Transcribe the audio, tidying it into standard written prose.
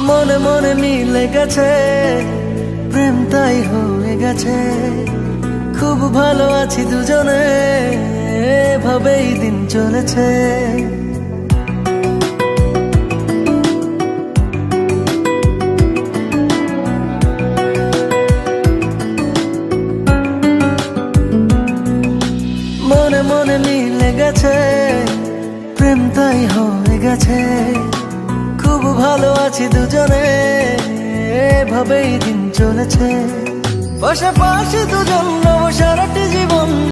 মনে মনে মিলে গেছে, প্রেম তাই হয়ে গেছে। খুব ভালো আছি দুজনে, এভাবেই দিন চলেছে। মনে মনে মিলে গেছে, প্রেম তাই হয়ে গেছে। খুব ভালো আছি দুজনে, এভাবেই দিন চলেছে। পাশাপাশি দুজন, সারাটি জীবন।